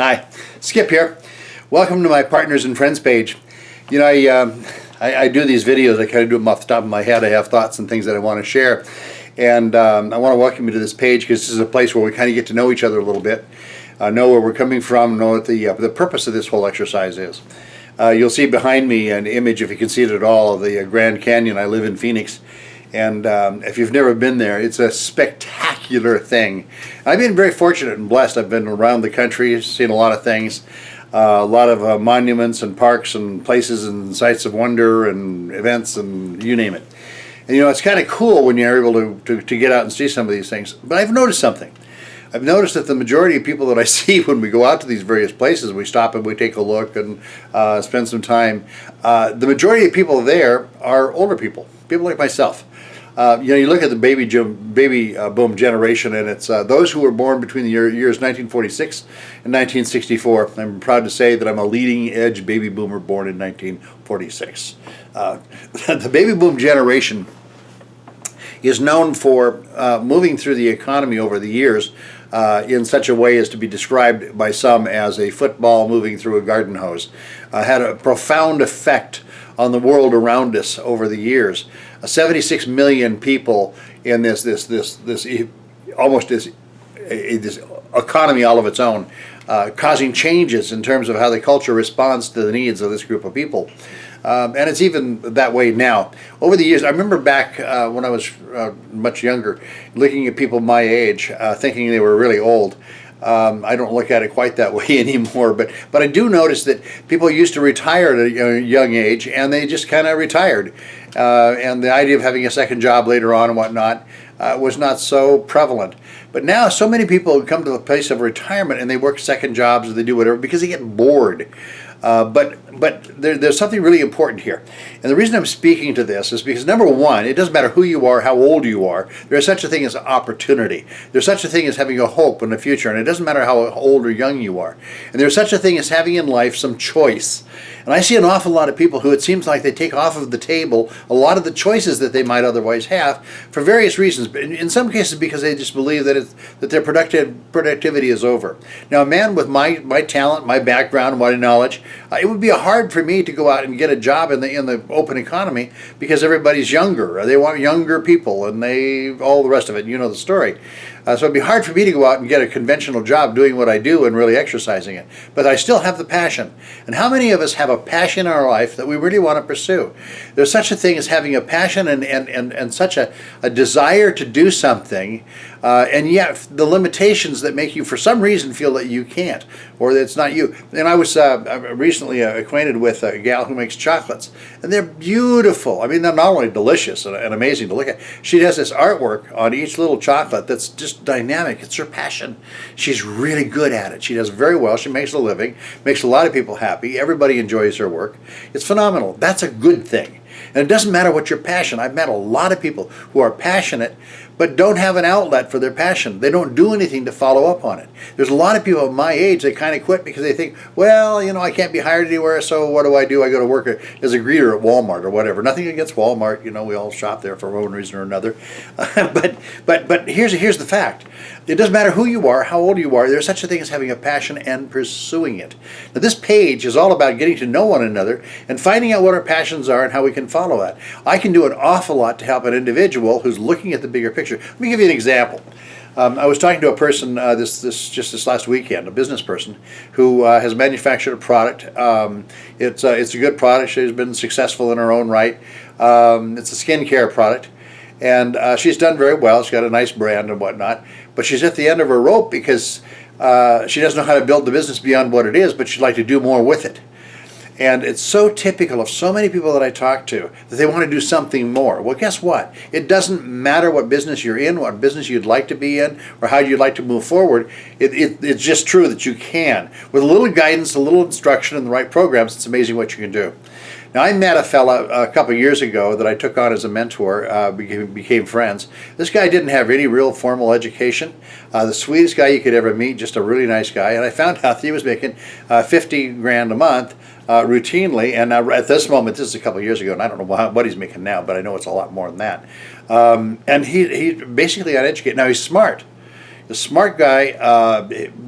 Hi, Skip here. Welcome to my Partners and Friends page. You know, I do these videos. I kind of do them off the top of my head. I have thoughts and things that I want to share. And I want to welcome you to this page because this is a place where we kind of get to know each other a little bit, know where we're coming from, know what the purpose of this whole exercise is. You'll see behind me an image, if you can see it at all, of the Grand Canyon. I live in Phoenix. And if you've never been there, it's a spectacular thing. I've been very fortunate and blessed. I've been around the country, seen a lot of things, a lot of monuments and parks and places and sites of wonder and events and you name it. And you know, it's kind of cool when you're able to get out and see some of these things. But I've noticed something. I've noticed that the majority of people that I see when we go out to these various places, we stop and we take a look and spend some time, the majority of people there are older people like myself. You know, you look at the baby boom generation, and it's those who were born between the years 1946 and 1964. I'm proud to say that I'm a leading edge baby boomer born in 1946. The baby boom generation is known for moving through the economy over the years in such a way as to be described by some as a football moving through a garden hose. Had a profound effect on the world around us over the years. 76 million people in this economy all of its own, causing changes in terms of how the culture responds to the needs of this group of people. And it's even that way now. Over the years, I remember back when I was much younger, looking at people my age, thinking they were really old. I don't look at it quite that way anymore, but I do notice that people used to retire at a young age, and they just kind of retired. And the idea of having a second job later on and whatnot was not so prevalent. But now so many people come to the place of retirement and they work second jobs or they do whatever because they get bored. But there's something really important here. And the reason I'm speaking to this is because, number one, it doesn't matter who you are, how old you are. There's such a thing as opportunity. There's such a thing as having a hope in the future. And it doesn't matter how old or young you are. And there's such a thing as having in life some choice. And I see an awful lot of people who it seems like they take off of the table a lot of the choices that they might otherwise have for various reasons. But in some cases because they just believe that their productivity is over. Now, a man with my talent, my background, my knowledge, it would be hard for me to go out and get a job in the open economy because everybody's younger. They want younger people and all the rest of it. You know the story. So it'd be hard for me to go out and get a conventional job doing what I do and really exercising it. But I still have the passion. And how many of us have a passion in our life that we really want to pursue? There's such a thing as having a passion and such a desire to do something, and yet the limitations that make you for some reason feel that you can't or that it's not you. And I was recently acquainted with a gal who makes chocolates, and they're beautiful. I mean, they're not only delicious and amazing to look at. She has this artwork on each little chocolate that's just dynamic. It's her passion. She's really good at it. She does very well. She makes a living, makes a lot of people happy. Everybody enjoys her work. It's phenomenal. That's a good thing. And it doesn't matter what your passion. I've met a lot of people who are passionate but don't have an outlet for their passion. They don't do anything to follow up on it. There's a lot of people of my age that kind of quit because they think, well, you know, I can't be hired anywhere, so what do? I go to work as a greeter at Walmart or whatever. Nothing against Walmart. You know, we all shop there for one reason or another. But here's the fact. It doesn't matter who you are, how old you are, there's such a thing as having a passion and pursuing it. Now, this page is all about getting to know one another and finding out what our passions are and how we can follow that. I can do an awful lot to help an individual who's looking at the bigger picture. Let me give you an example. I was talking to a person this last weekend, a business person, who has manufactured a product. It's a good product. She's been successful in her own right. It's a skincare product. And she's done very well. She's got a nice brand and whatnot. But she's at the end of her rope because she doesn't know how to build the business beyond what it is, but she'd like to do more with it. And it's so typical of so many people that I talk to that they want to do something more. Well, guess what? It doesn't matter what business you're in, what business you'd like to be in, or how you'd like to move forward. It's just true that you can. With a little guidance, a little instruction, and the right programs, it's amazing what you can do. Now, I met a fella a couple of years ago that I took on as a mentor, became friends. This guy didn't have any real formal education. The sweetest guy you could ever meet, just a really nice guy. And I found out that he was making 50 grand a month routinely. And at this moment, this is a couple of years ago, and I don't know what he's making now, but I know it's a lot more than that. And he basically uneducated. Now, he's smart. A smart guy,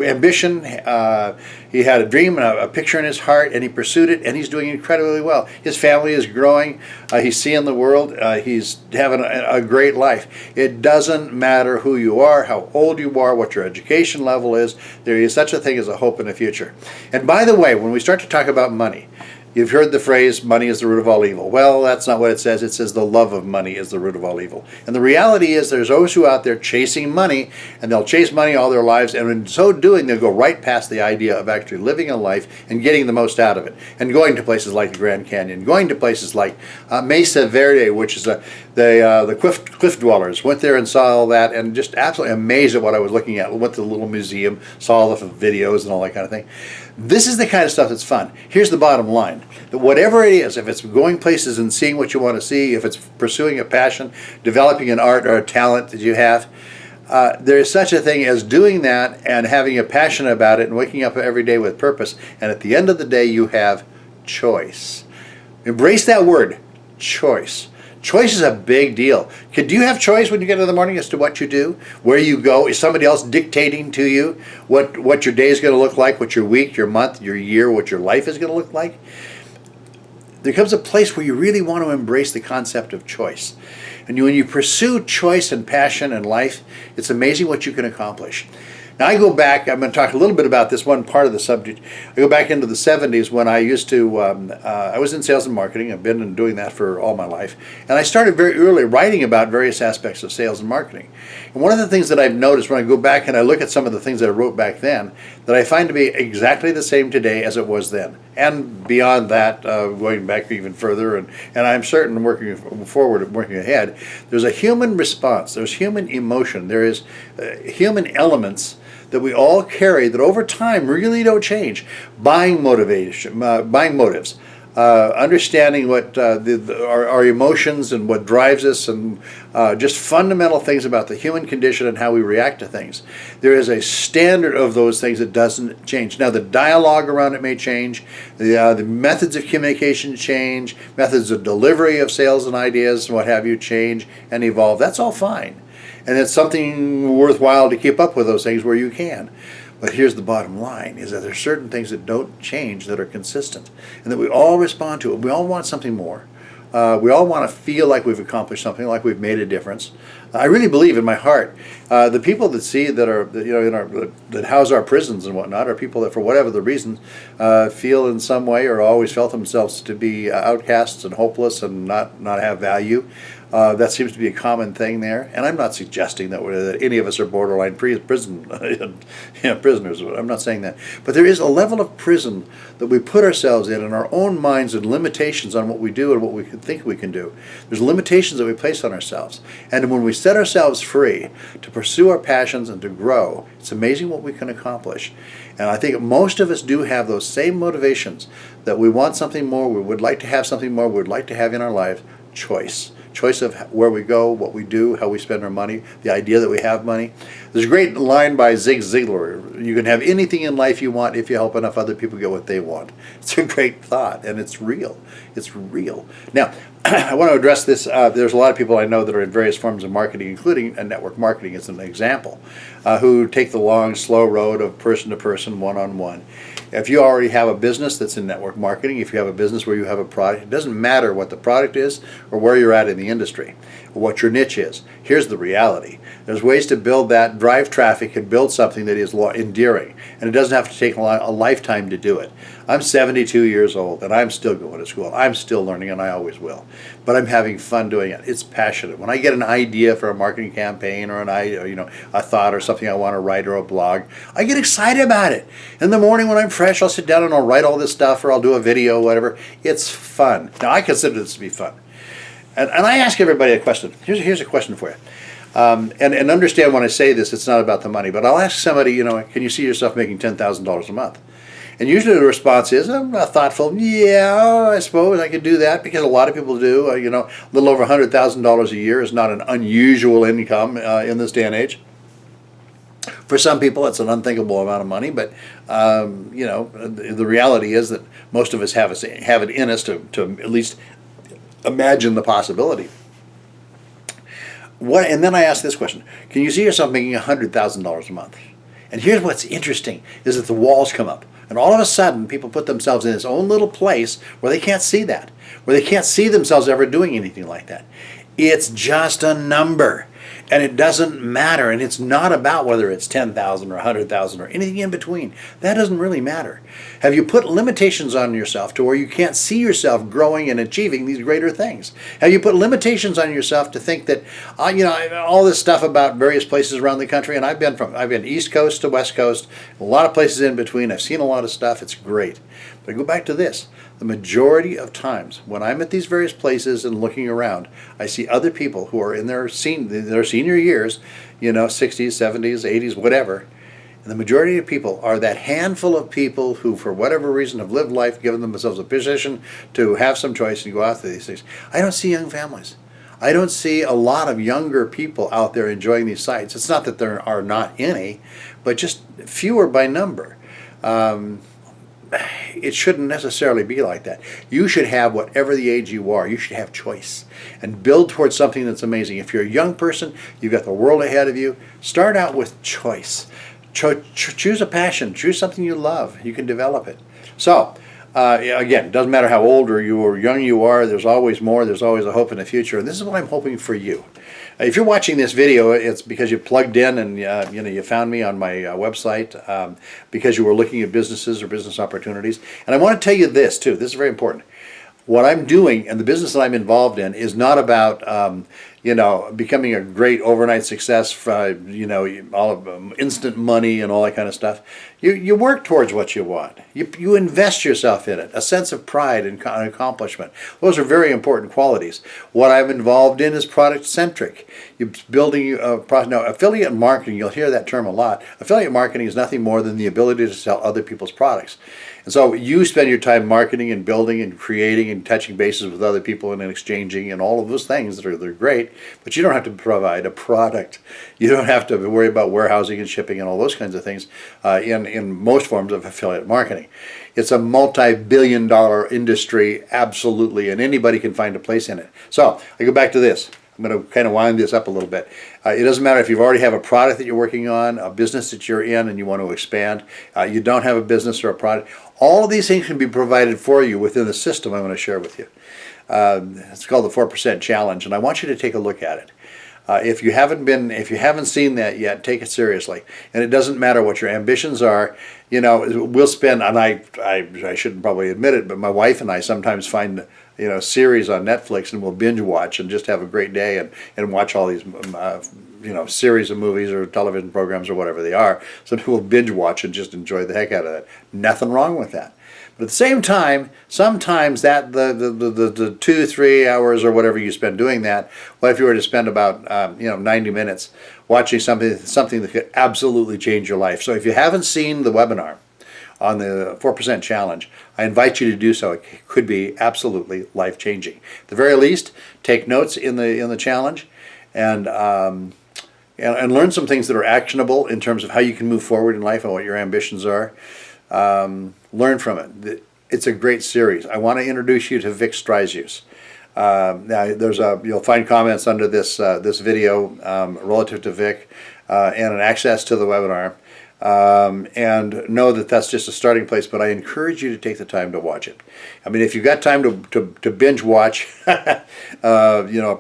ambition. He had a dream and a picture in his heart, and he pursued it, and he's doing incredibly well. His family is growing. He's seeing the world. He's having a great life. It doesn't matter who you are, how old you are, what your education level is. There is such a thing as a hope in the future. And by the way, when we start to talk about money, you've heard the phrase, money is the root of all evil. Well, that's not what it says. It says the love of money is the root of all evil. And the reality is there's those who are out there chasing money, and they'll chase money all their lives, and in so doing, they'll go right past the idea of actually living a life and getting the most out of it, and going to places like the Grand Canyon, going to places like Mesa Verde, which is the cliff dwellers. Went there and saw all that, and just absolutely amazed at what I was looking at. Went to the little museum, saw all the videos and all that kind of thing. This is the kind of stuff that's fun. Here's the bottom line. That whatever it is, if it's going places and seeing what you want to see, if it's pursuing a passion, developing an art or a talent that you have, there is such a thing as doing that and having a passion about it and waking up every day with purpose. And at the end of the day, you have choice. Embrace that word, choice. Choice is a big deal. Do you have choice when you get up in the morning as to what you do, where you go? Is somebody else dictating to you what your day is going to look like, what your week, your month, your year, what your life is going to look like? There comes a place where you really want to embrace the concept of choice. And when you pursue choice and passion in life, it's amazing what you can accomplish. Now I go back, I'm going to talk a little bit about this one part of the subject. I go back into the 70s when I used to, I was in sales and marketing. I've been doing that for all my life. And I started very early writing about various aspects of sales and marketing. And one of the things that I've noticed when I go back and I look at some of the things that I wrote back then, that I find to be exactly the same today as it was then. And beyond that, going back even further, and I'm certain working forward and working ahead, there's a human response, there's human emotion, there is human elements that we all carry that over time really don't change. Buying motivation, buying motives, understanding what our emotions and what drives us, and just fundamental things about the human condition and how we react to things. There is a standard of those things that doesn't change. Now the dialogue around it may change, the methods of communication change, methods of delivery of sales and ideas and what have you change and evolve. That's all fine. And it's something worthwhile to keep up with those things where you can. But here's the bottom line, is that there's certain things that don't change that are consistent and that we all respond to. We all want something more. We all want to feel like we've accomplished something, like we've made a difference. I really believe in my heart, the people that see that are, that house our prisons and whatnot, are people that, for whatever the reason, feel in some way or always felt themselves to be outcasts and hopeless and not have value. That seems to be a common thing there, and I'm not suggesting that any of us are borderline prisoners. I'm not saying that, but there is a level of prison that we put ourselves in our own minds, and limitations on what we do and what we think we can do. There's limitations that we place on ourselves, and when we set ourselves free to pursue our passions and to grow, it's amazing what we can accomplish. And I think most of us do have those same motivations, that we want something more, we would like to have something more, we would like to have in our life. Choice of where we go, what we do, how we spend our money, the idea that we have money. There's a great line by Zig Ziglar: you can have anything in life you want if you help enough other people get what they want. It's a great thought, and it's real. It's real. Now, I want to address this. There's a lot of people I know that are in various forms of marketing, including network marketing as an example, who take the long, slow road of person to person, one-on-one. If you already have a business that's in network marketing, if you have a business where you have a product, it doesn't matter what the product is or where you're at in the industry or what your niche is. Here's the reality. There's ways to build that, drive traffic, and build something that is endearing. And it doesn't have to take a lifetime to do it. I'm 72 years old, and I'm still going to school. I'm still learning, and I always will. But I'm having fun doing it. It's passionate. When I get an idea for a marketing campaign or a thought or something I want to write or a blog, I get excited about it. In the morning when I'm fresh, I'll sit down and I'll write all this stuff, or I'll do a video, whatever. It's fun. Now, I consider this to be fun. And I ask everybody a question. Here's a question for you. And understand when I say this, it's not about the money. But I'll ask somebody, can you see yourself making $10,000 a month? And usually the response is, I'm not thoughtful. Yeah, I suppose I could do that, because a lot of people do. A little over $100,000 a year is not an unusual income in this day and age. For some people, it's an unthinkable amount of money, but the reality is that most of us have it in us to at least imagine the possibility. What? And then I ask this question: can you see yourself making $100,000 a month? And here's what's interesting: is that the walls come up, and all of a sudden, people put themselves in this own little place where they can't see that, where they can't see themselves ever doing anything like that. It's just a number, and it doesn't matter. And it's not about whether it's 10,000 or 100,000 or anything in between. That doesn't really matter. Have you put limitations on yourself to where you can't see yourself growing and achieving these greater things? Have you put limitations on yourself to think that, all this stuff about various places around the country, and I've been East Coast to West Coast, a lot of places in between. I've seen a lot of stuff. It's great. But I go back to this. The majority of times when I'm at these various places and looking around, I see other people who are in their senior years, 60s, 70s, 80s, whatever. And the majority of people are that handful of people who, for whatever reason, have lived life, given themselves a position to have some choice and go after these things. I don't see young families. I don't see a lot of younger people out there enjoying these sites. It's not that there are not any, but just fewer by number. It shouldn't necessarily be like that. You should have, whatever the age you are, you should have choice and build towards something that's amazing. If you're a young person, you've got the world ahead of you. Start out with choice. Choose a passion. Choose something you love. You can develop it. So, again, it doesn't matter how old or young you are. There's always more. There's always a hope in the future. And this is what I'm hoping for you. If you're watching this video, it's because you plugged in and you found me on my website because you were looking at businesses or business opportunities. And I want to tell you this too. This is very important. What I'm doing and the business that I'm involved in is not about becoming a great overnight success for all of instant money and all that kind of stuff. You work towards what you want. You invest yourself in it. A sense of pride and accomplishment. Those are very important qualities. What I'm involved in is product centric. You're building a product. Now, affiliate marketing, you'll hear that term a lot. Affiliate marketing is nothing more than the ability to sell other people's products. And so you spend your time marketing and building and creating and touching bases with other people and exchanging and all of those things they're great, but you don't have to provide a product. You don't have to worry about warehousing and shipping and all those kinds of things in most forms of affiliate marketing. It's a multi-billion-dollar industry, absolutely, and anybody can find a place in it. So I go back to this. I'm going to kind of wind this up a little bit. It doesn't matter if you already have a product that you're working on, a business that you're in and you want to expand, you don't have a business or a product. All of these things can be provided for you within the system I'm going to share with you. It's called the 4% Challenge, and I want you to take a look at it. If you haven't seen that yet, take it seriously. And it doesn't matter what your ambitions are. We'll spend, and I shouldn't probably admit it, but my wife and I sometimes find series on Netflix and we'll binge watch and just have a great day and watch all these series of movies or television programs or whatever they are. Some people binge watch and just enjoy the heck out of it. Nothing wrong with that. But at the same time, sometimes that the 2-3 hours or whatever you spend doing that, what if you were to spend about 90 minutes watching something that could absolutely change your life? So if you haven't seen the webinar on the 4% Challenge, I invite you to do so. It could be absolutely life-changing. At the very least, take notes in the challenge and learn some things that are actionable in terms of how you can move forward in life and what your ambitions are. Learn from it. It's a great series. I want to introduce you to Vic Stryzius. Now, you'll find comments under this video relative to Vic and an access to the webinar. And know that that's just a starting place, but I encourage you to take the time to watch it. I mean, if you've got time to binge watch, a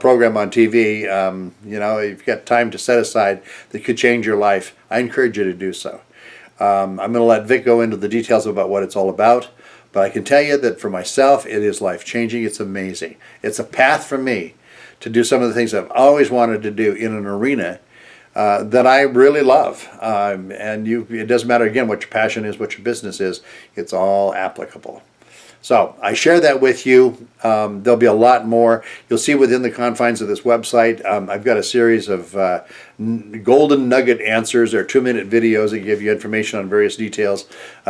program on TV, if you've got time to set aside that could change your life, I encourage you to do so. I'm going to let Vic go into the details about what it's all about, but I can tell you that for myself, it is life-changing. It's amazing. It's a path for me to do some of the things I've always wanted to do in an arena that I really love. It doesn't matter, again, what your passion is, what your business is. It's all applicable. So I share that with you. There'll be a lot more. You'll see within the confines of this website. I've got a series of golden nugget answers. They're 2-minute videos that give you information on various details.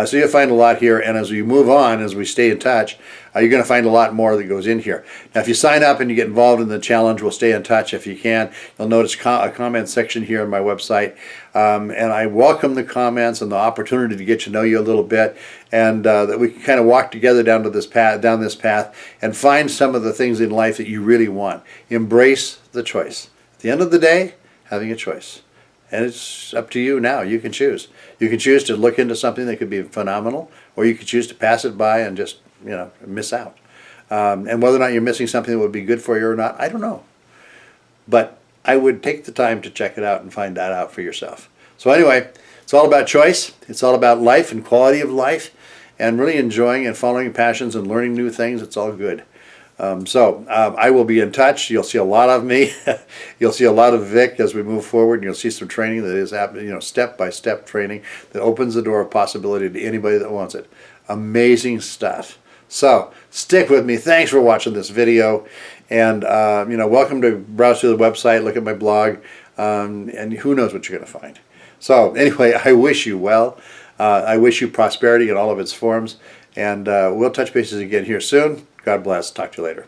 So you'll find a lot here. And as we move on, as we stay in touch, you're going to find a lot more that goes in here. Now, if you sign up and you get involved in the challenge, we'll stay in touch if you can. You'll notice a comment section here on my website. And I welcome the comments and the opportunity to get to know you a little bit, and that we can kind of walk together down this path, and find some of the things in life that you really want. Embrace the choice. At the end of the day, having a choice. And it's up to you now. You can choose. You can choose to look into something that could be phenomenal, or you could choose to pass it by and just, miss out. And whether or not you're missing something that would be good for you or not, I don't know. But I would take the time to check it out and find that out for yourself. So anyway, it's all about choice. It's all about life and quality of life, and really enjoying and following your passions and learning new things. It's all good. I will be in touch. You'll see a lot of me. You'll see a lot of Vic as we move forward. You'll see some training that is happening, step-by-step training that opens the door of possibility to anybody that wants it. Amazing stuff. So stick with me. Thanks for watching this video, and welcome to browse through the website, look at my blog, and who knows what you're going to find. So anyway, I wish you well. I wish you prosperity in all of its forms, and we'll touch bases again here soon. God bless. Talk to you later.